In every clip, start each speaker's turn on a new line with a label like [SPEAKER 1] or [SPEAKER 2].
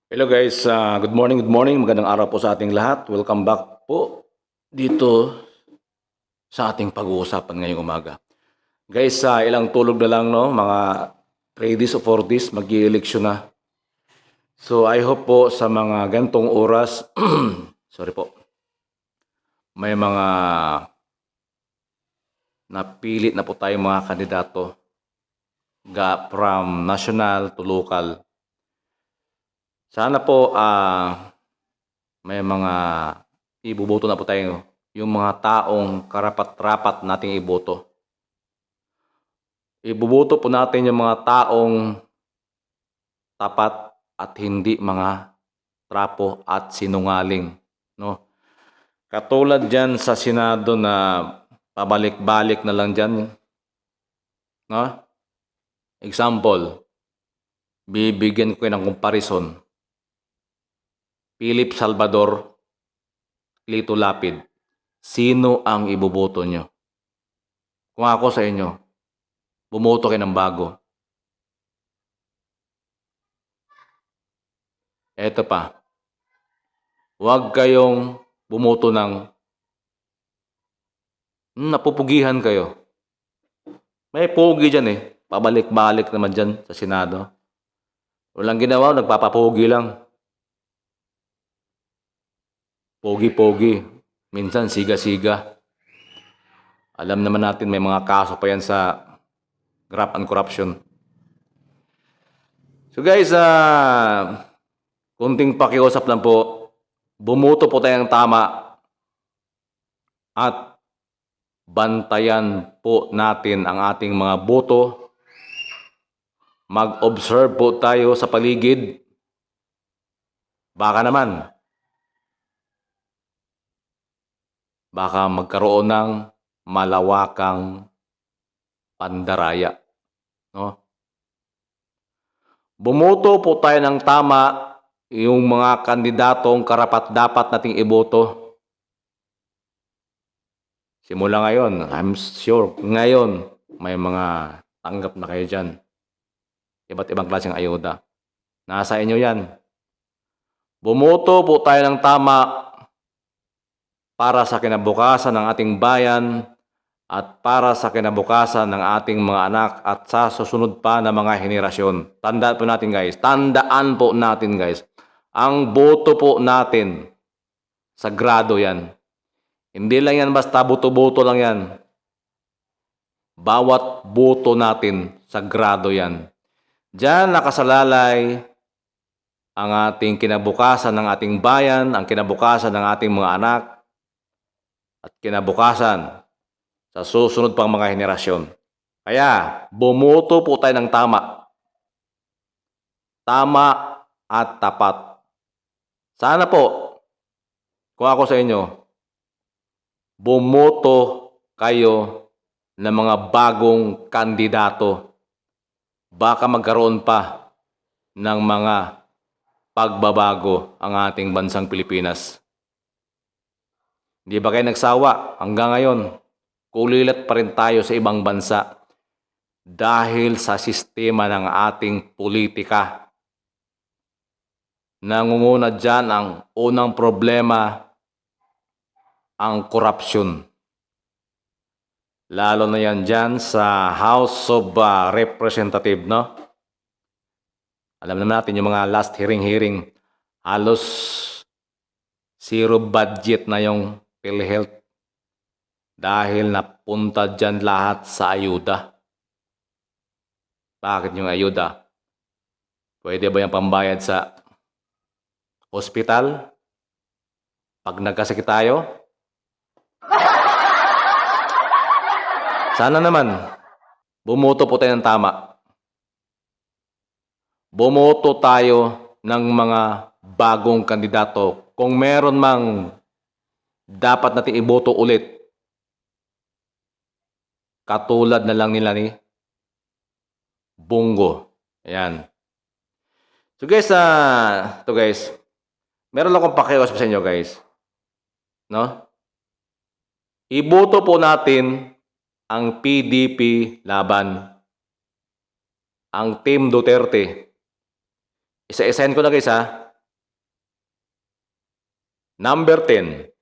[SPEAKER 1] Hello guys, good morning, magandang araw po sa ating lahat. Welcome back po dito sa ating pag-uusapan ngayong umaga. Guys, ilang tulog na lang, no? Mga 3 days o 4 days, mag-i-eleksyon na. So I hope po sa mga gantong oras, sorry po, may mga napilit na po tayong mga kandidato from national to local. Sana po may mga iboboto na po tayo, yung mga taong karapat-rapat nating iboto. Iboboto po natin yung mga taong tapat at hindi mga trapo at sinungaling, no? Katulad diyan sa Senado na pabalik-balik na lang diyan, no? Example, bibigyan ko ng comparison. Philip Salvador, Lito Lapid. Sino ang iboboto nyo? Kung ako sa inyo, bumoto kayo ng bago. Eto pa, huwag kayong bumoto ng napupugihan kayo. May pogi dyan eh. Pabalik-balik naman dyan sa Senado. Walang ginawa, nagpapapogi lang. Pogi-pogi. Minsan siga-siga. Alam naman natin may mga kaso pa yan sa graft and corruption. So guys, kunting pakiusap lang po. Bumoto po tayong tama at bantayan po natin ang ating mga boto. Mag-observe po tayo sa paligid. Baka magkaroon ng malawakang pandaraya, no? Bumoto po tayo ng tama, yung mga kandidatong karapat-dapat nating iboto. Simula ngayon, I'm sure ngayon may mga tanggap na kayo dyan. Iba't ibang klaseng ayuda. Nasa inyo yan. Bumoto po tayo ng tama para sa kinabukasan ng ating bayan at para sa kinabukasan ng ating mga anak at sa susunod pa na mga henerasyon. Tandaan po natin guys, ang boto po natin, sagrado yan. Hindi lang yan basta boto-boto lang yan. Bawat boto natin, sagrado yan. Diyan nakasalalay ang ating kinabukasan ng ating bayan, ang kinabukasan ng ating mga anak, at kinabukasan sa susunod pang mga henerasyon. Kaya, bumoto po tayo ng tama. Tama at tapat. Sana po, kung ako sa inyo, bumoto kayo ng mga bagong kandidato. Baka magkaroon pa ng mga pagbabago ang ating bansang Pilipinas. Hindi ba kayo nagsawa? Hanggang ngayon, kulilat pa rin tayo sa ibang bansa dahil sa sistema ng ating politika. Nangunguna dyan ang unang problema, ang korupsyon. Lalo na yan dyan sa House of Representative, no? Alam naman natin yung mga last hearing, halos zero budget na yung PhilHealth dahil napunta dyan lahat sa ayuda. Bakit yung ayuda? Pwede ba yung pambayad sa hospital? Pag nagkasakit tayo? Sana naman, bumoto po tayo ng tama. Bumoto tayo ng mga bagong kandidato. Kung meron mang dapat natin iboto ulit, katulad na lang nila ni Bongo. Ayan. So guys, meron akong pakiusap sa inyo guys. No? Iboto po natin ang PDP laban. Ang Team Duterte. Isa-isahin ko na guys ha. Number 10,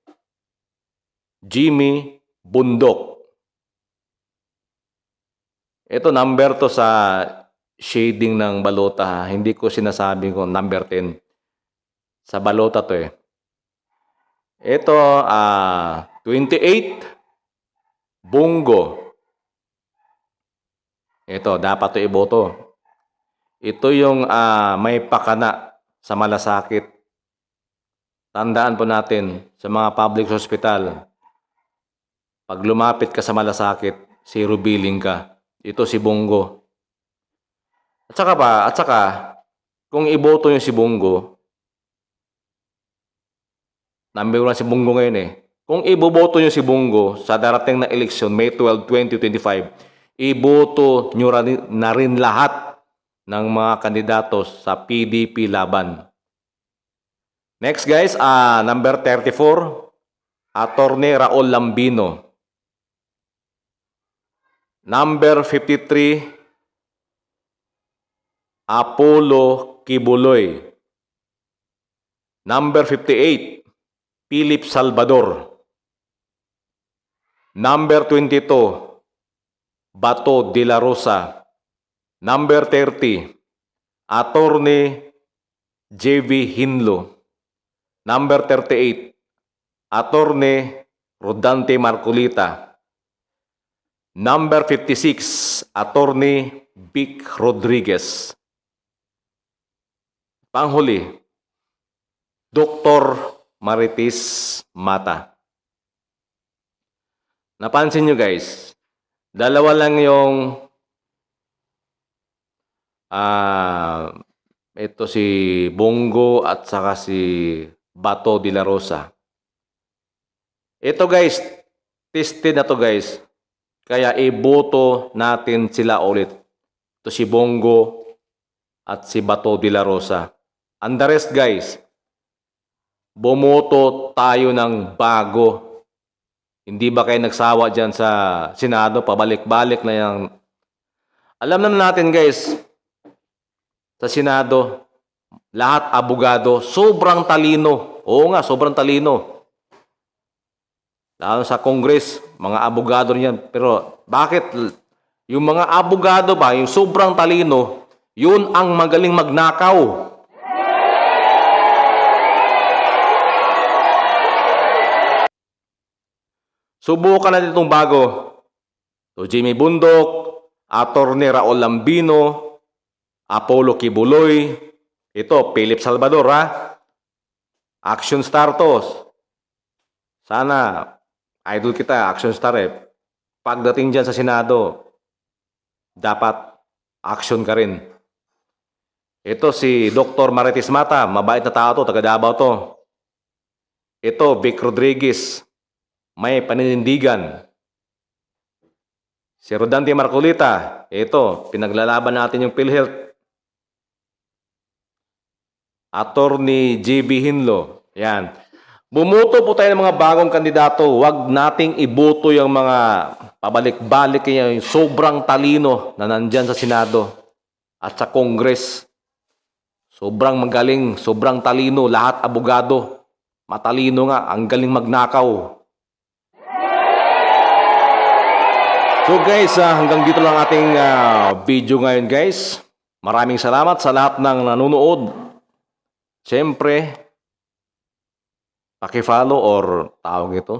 [SPEAKER 1] Jimmy Bundok. Ito number to sa shading ng balota ha. Hindi ko sinasabi kung number 10. Sa balota to eh. Ito 28, Bungo. Ito dapat to iboto. Ito yung may pakana sa malasakit. Tandaan po natin sa mga public hospital. Pag lumapit ka sa malasakit, zero billing ka. Ito si Bungo. At saka, kung iboto yung si Bungo, number 1 si Bungo ngayon eh. Kung iboboto nyo si Bungo sa darating na eleksyon, May 12, 2025, iboto nyo na rin lahat ng mga kandidato sa PDP laban. Next guys, number 34, Attorney Raul Lambino. Number 53, Apollo Kibuloy. Number 58, Philip Salvador. Number 22, Bato de la Rosa. Number 30, Attorney J.V. Hinlo. Number 38, Attorney Rodante Marcolita. Number 56, Attorney Vic Rodriguez. Panghuli, Dr. Marites Mata. Napansin nyo guys, dalawa lang yung ito si Bongo at saka si Bato de la Rosa. Ito guys, tested na to guys. Kaya iboto natin sila ulit. Ito si Bongo at si Bato de la Rosa. And the rest guys, bumoto tayo ng bago. Hindi ba kayo nagsawa dyan sa Senado? Pabalik-balik na yan. Alam naman natin guys, sa Senado, lahat abogado, sobrang talino. Oo nga, sobrang talino. Lalo sa Congress, mga abogado niyan. Pero bakit yung mga abogado ba, yung sobrang talino, yun ang magaling magnakaw? Subukan natin itong bago. So, Jimmy Bundok, Attorney Raul Lambino, Apollo Kibuloy, ito, Philip Salvador ha. Action star to. Sana, idol kita, action star eh. Pagdating dyan sa Senado, dapat action ka rin. Ito si Dr. Marites Mata, mabait na tao to, taga Davao to. Ito, Vic Rodriguez, may paninindigan. Si Rodante Marcolita, ito, pinaglalaban natin yung PhilHealth. Attorney J.B. Hinlo, yan. Bumuto po tayo ng mga bagong kandidato. Huwag nating iboto yung mga pabalik-balik yung sobrang talino na nandyan sa Senado at sa Congress. Sobrang magaling, sobrang talino, lahat abogado. Matalino nga, ang galing magnakaw. So guys, hanggang dito lang ating video ngayon guys. Maraming salamat sa lahat ng nanonood. Siyempre, paki-follow or tawag ito.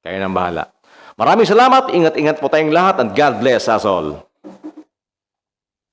[SPEAKER 1] Kayo nang bahala. Maraming salamat, ingat-ingat po tayong lahat and God bless us all.